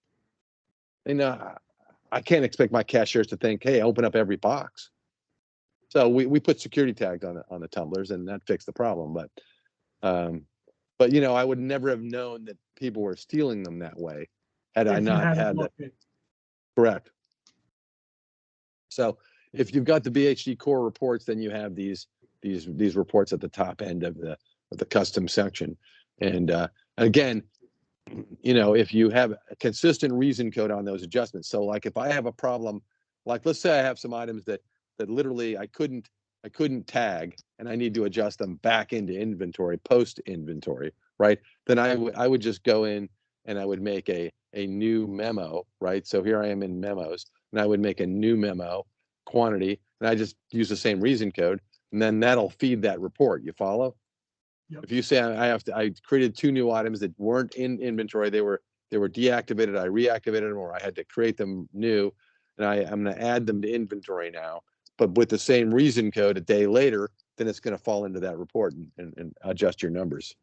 And I can't expect my cashiers to think, "Hey, open up every box." So we put security tags on the tumblers, and that fixed the problem. But I would never have known that people were stealing them that way had I If you not hadn't had that. looked it. Correct. So if you've got the BHD core reports, then you have these reports at the top end of the custom section. And again, if you have a consistent reason code on those adjustments. So like if I have a problem, like let's say I have some items that literally I couldn't tag, and I need to adjust them back into inventory, post inventory, right? Then I would just go in and I would make a new memo, right? So here I am in memos, and I would make a new memo quantity, and I just use the same reason code, and then that'll feed that report. You follow? Yep. If you say I created 2 new items that weren't in inventory, they were deactivated, I reactivated them, or I had to create them new, and I'm going to add them to inventory now, but with the same reason code a day later, then it's going to fall into that report and adjust your numbers.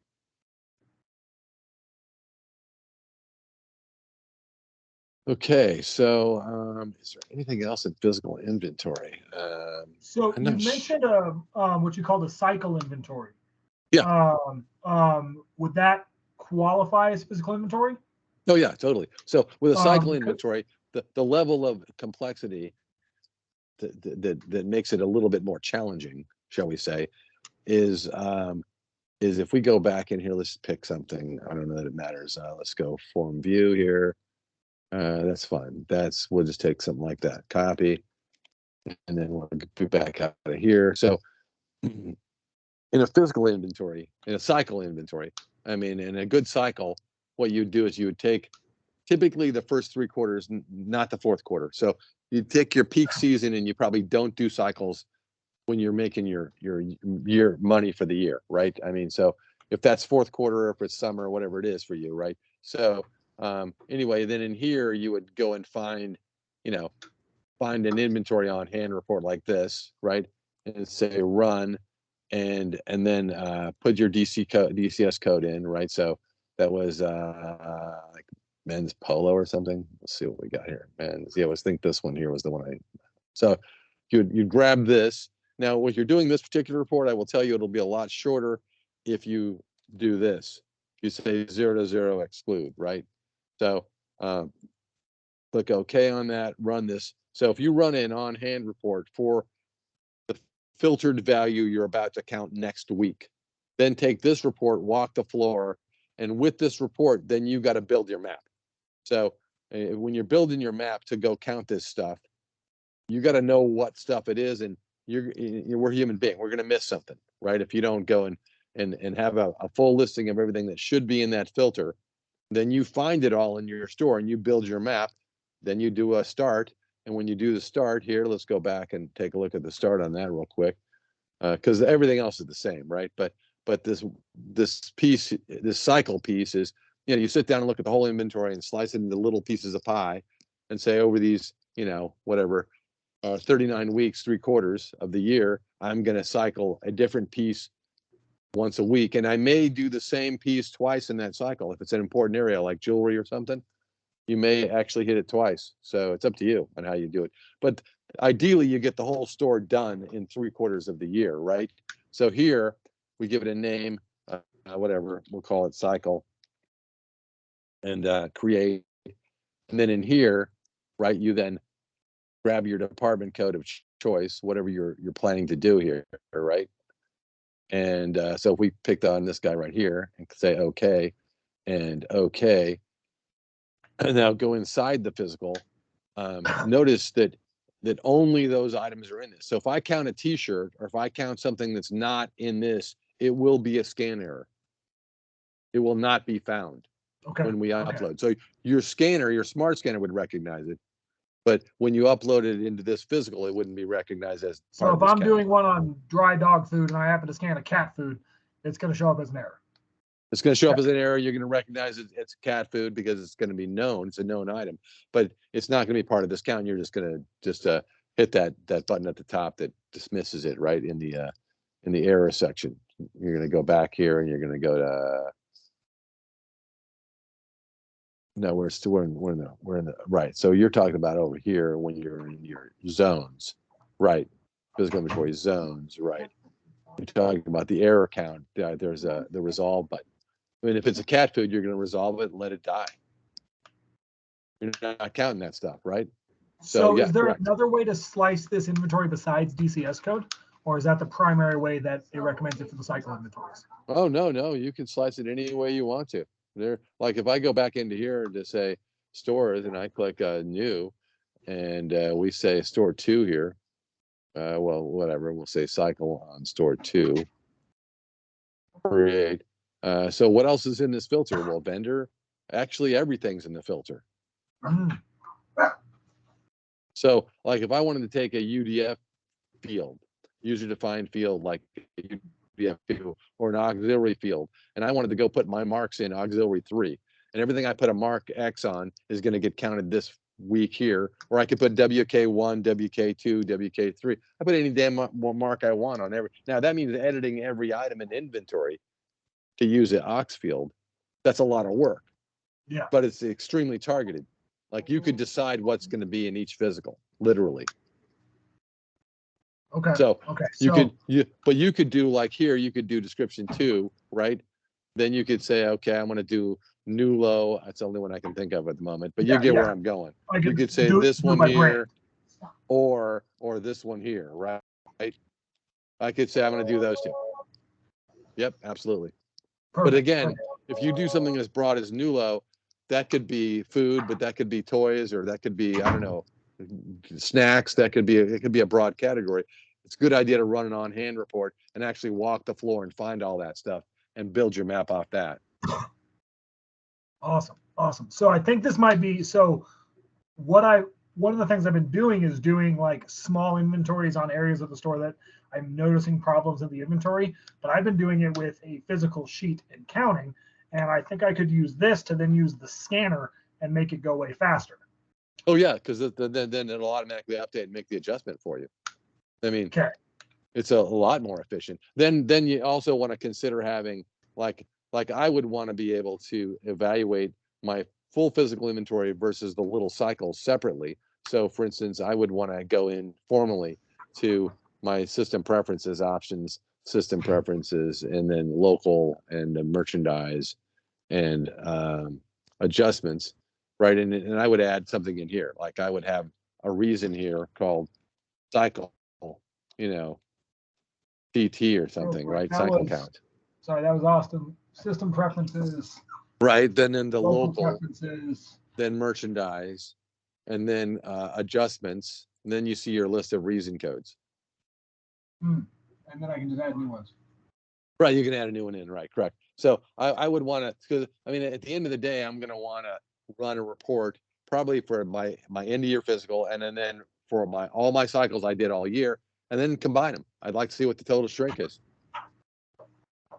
Okay, so is there anything else in physical inventory? So I'm you not mentioned what you call the cycle inventory. Yeah. Would that qualify as physical inventory? Oh yeah, totally. So with a cycle Because- inventory, the level of complexity that makes it a little bit more challenging, shall we say, is if we go back in here, let's pick something. I don't know that it matters. Let's go form view here. That's fine. We'll just take something like that, copy, and then we'll be back out of here. So in a physical inventory, in a cycle inventory, I mean, in a good cycle, what you would do is you would take typically the first 3 quarters, not the fourth quarter. So you take your peak season, and you probably don't do cycles when you're making your money for the year, right? I mean, so if that's fourth quarter, or if it's summer, or whatever it is for you, right? So anyway, then in here you would go and find an inventory on hand report like this, right? And say run, and then put your DCS code in, right? So that was like men's polo or something. Let's see what we got here. Men's, yeah, I think this one here was the one so you grab this. Now, when you're doing this particular report, I will tell you it'll be a lot shorter if you do this. You say 0 to 0 exclude, right? So click OK on that, run this. So if you run an on-hand report for the filtered value you're about to count next week, then take this report, walk the floor, and with this report, then you got to build your map. So when you're building your map to go count this stuff, you got to know what stuff it is, and we're human being. We're going to miss something, right? If you don't go and have a full listing of everything that should be in that filter, then you find it all in your store and you build your map. Then you do a start, and when you do the start here, let's go back and take a look at the start on that real quick, because everything else is the same, right? But this piece, this cycle piece is, you sit down and look at the whole inventory and slice it into little pieces of pie, and say over these, whatever, 39 weeks, 3 quarters of the year, I'm going to cycle a different piece once a week. And I may do the same piece twice in that cycle. If it's an important area like jewelry or something, you may actually hit it twice. So it's up to you on how you do it. But ideally, you get the whole store done in 3 quarters of the year, right? So here, we give it a name, whatever, we'll call it cycle, and create. And then in here, right, you then grab your department code of choice, whatever you're planning to do here, right? And so if we picked on this guy right here and say okay, and okay, and now go inside the physical, notice that only those items are in this. So if I count a t-shirt, or if I count something that's not in this, it will be a scan error. It will not be found when we upload. So your scanner, your smart scanner, would recognize it. But when you upload it into this physical, it wouldn't be recognized as So if I'm doing one on dry dog food and I happen to scan a cat food, it's going to show up as an error. It's going to show up as an error. You're going to recognize it's cat food because it's going to be known. It's a known item, but it's not going to be part of this count. You're just going to hit that button at the top that dismisses it, right, in the error section. You're going to go back here and you're going to go to, no, we're in the right. So you're talking about over here when you're in your zones, right? Physical inventory zones, right? You're talking about the error count. There's the resolve button. I mean, if it's a cat food, you're going to resolve it and let it die. You're not counting that stuff, right? So yeah, is there correct. another way to slice this inventory besides DCS code? Or is that the primary way that it recommends it for the cycle inventories? Oh, no, you can slice it any way you want to. There, like if I go back into here to say stores and I click new, and we say store 2 here, well, whatever, we'll say cycle on store 2, create. So what else is in this filter? Well, vendor, actually everything's in the filter. Mm. So like if I wanted to take a UDF field, user defined field, like a UDF field or an auxiliary field, and I wanted to go put my marks in auxiliary 3, and everything I put a mark X on is going to get counted this week here, or I could put WK1, WK2, WK3. I put any damn mark I want on every. Now that means editing every item in inventory to use an aux field. That's a lot of work. Yeah. But it's extremely targeted. Like you could decide what's going to be in each physical, literally. Okay. So okay. you could do like here, you could do description 2, right? Then you could say, okay, I'm going to do new low. That's the only one I can think of at the moment, but you get where I'm going. You could say this one here, or this one here, right? I could say I'm going to do those 2. Yep, absolutely. Perfect. But again, if you do something as broad as Nulo, that could be food, but that could be toys, or that could be, I don't know, snacks. That could be it could be a broad category. It's a good idea to run an on-hand report and actually walk the floor and find all that stuff and build your map off that. Awesome. So I think this might be, so one of the things I've been doing is doing like small inventories on areas of the store that I'm noticing problems in the inventory, but I've been doing it with a physical sheet and counting. And I think I could use this to then use the scanner and make it go way faster. Oh yeah, because then it'll automatically update and make the adjustment for you. I mean, okay. It's a lot more efficient. Then you also want to consider having like I would want to be able to evaluate my full physical inventory versus the little cycles separately. So for instance, I would want to go in formally to my system preferences options, system preferences, and then local and merchandise and adjustments, right? And I would add something in here, like I would have a reason here called cycle, PT or something, right? Cycle count. Sorry, that was Austin. System preferences. Right. Then in the local preferences. Then merchandise, and then adjustments. And then you see your list of reason codes. And then I can just add new ones. Right. You can add a new one in. Right. Correct. So I would want to, because I mean, at the end of the day, I'm going to want to run a report probably for my end of year physical, and then for all my cycles I did all year, and then combine them. I'd like to see what the total shrink is.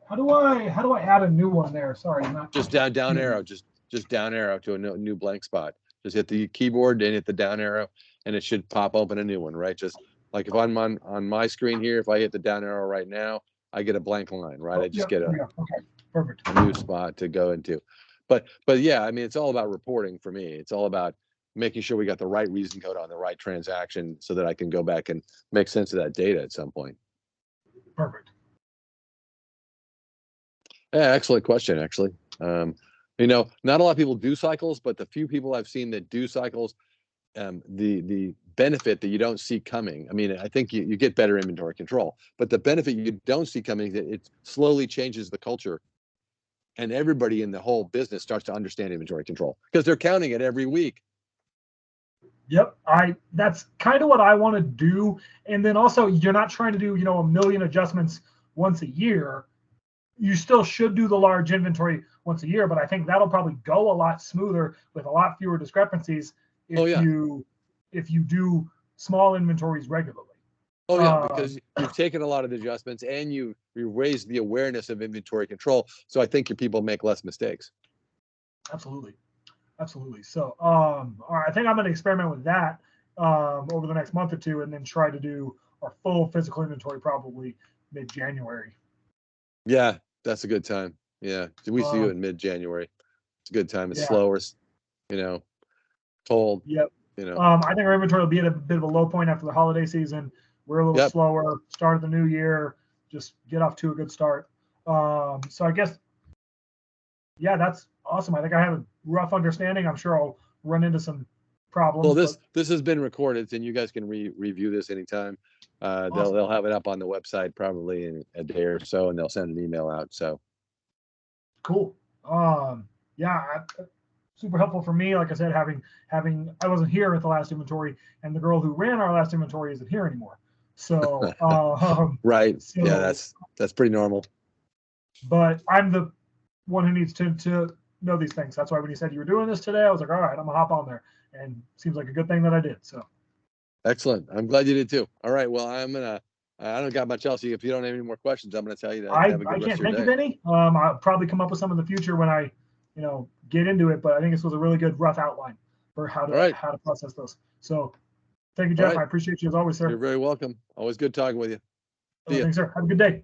How do I add a new one there? Sorry, just down arrow, just down arrow to a new blank spot. Just hit the keyboard and hit the down arrow, and it should pop open a new one, right? Just like if I'm on my screen here, if I hit the down arrow right now, I get a blank line, right? I just get a new spot to go into. But yeah, I mean, it's all about reporting for me. It's all about making sure we got the right reason code on the right transaction so that I can go back and make sense of that data at some point. Perfect. Yeah, excellent question, actually. Not a lot of people do cycles, but the few people I've seen that do cycles, the benefit that you don't see coming, I mean, I think you get better inventory control, but the benefit you don't see coming is that it slowly changes the culture, and everybody in the whole business starts to understand inventory control because they're counting it every week. Yep, that's kind of what I want to do. And then also, you're not trying to do, a million adjustments once a year. You still should do the large inventory once a year, but I think that'll probably go a lot smoother with a lot fewer discrepancies if you do small inventories regularly. Oh yeah, because you've taken a lot of the adjustments and you raised the awareness of inventory control. So I think your people make less mistakes. Absolutely. So all right, I think I'm going to experiment with that. over the next month or two, and then try to do our full physical inventory probably mid-January. Yeah, that's a good time. Yeah, we see you Um, in mid-January. It's a good time. It's yeah. slower, cold. Yep. You know. I think our inventory will be at a bit of a low point after the holiday season. We're a little Yep. slower. Start of the new year, just get off to a good start. So I guess, yeah, that's awesome. I think I have a rough understanding. I'm sure I'll run into some problems. Well, but this has been recorded, and you guys can review this anytime. awesome. They'll have it up on the website probably in a day or so, and they'll send an email out. So Cool. Yeah, super helpful for me. Like I said, having I wasn't here at the last inventory, and the girl who ran our last inventory isn't here anymore. So right, so, yeah, that's pretty normal. But I'm the one who needs to know these things. That's why when you said you were doing this today, I was like, all right, I'm gonna hop on there, and seems like a good thing that I did. So Excellent. I'm glad you did too. All right. Well, I don't got much else. If you don't have any more questions, I'm gonna tell you to have a I good rest can't of your think day. of any. I'll probably come up with some in the future when I, get into it. But I think this was a really good rough outline for how All right. to process those. So thank you, All Jeff. right. I appreciate you as always, sir. You're very welcome. Always good talking with you. See ya. Thanks, sir. Have a good day.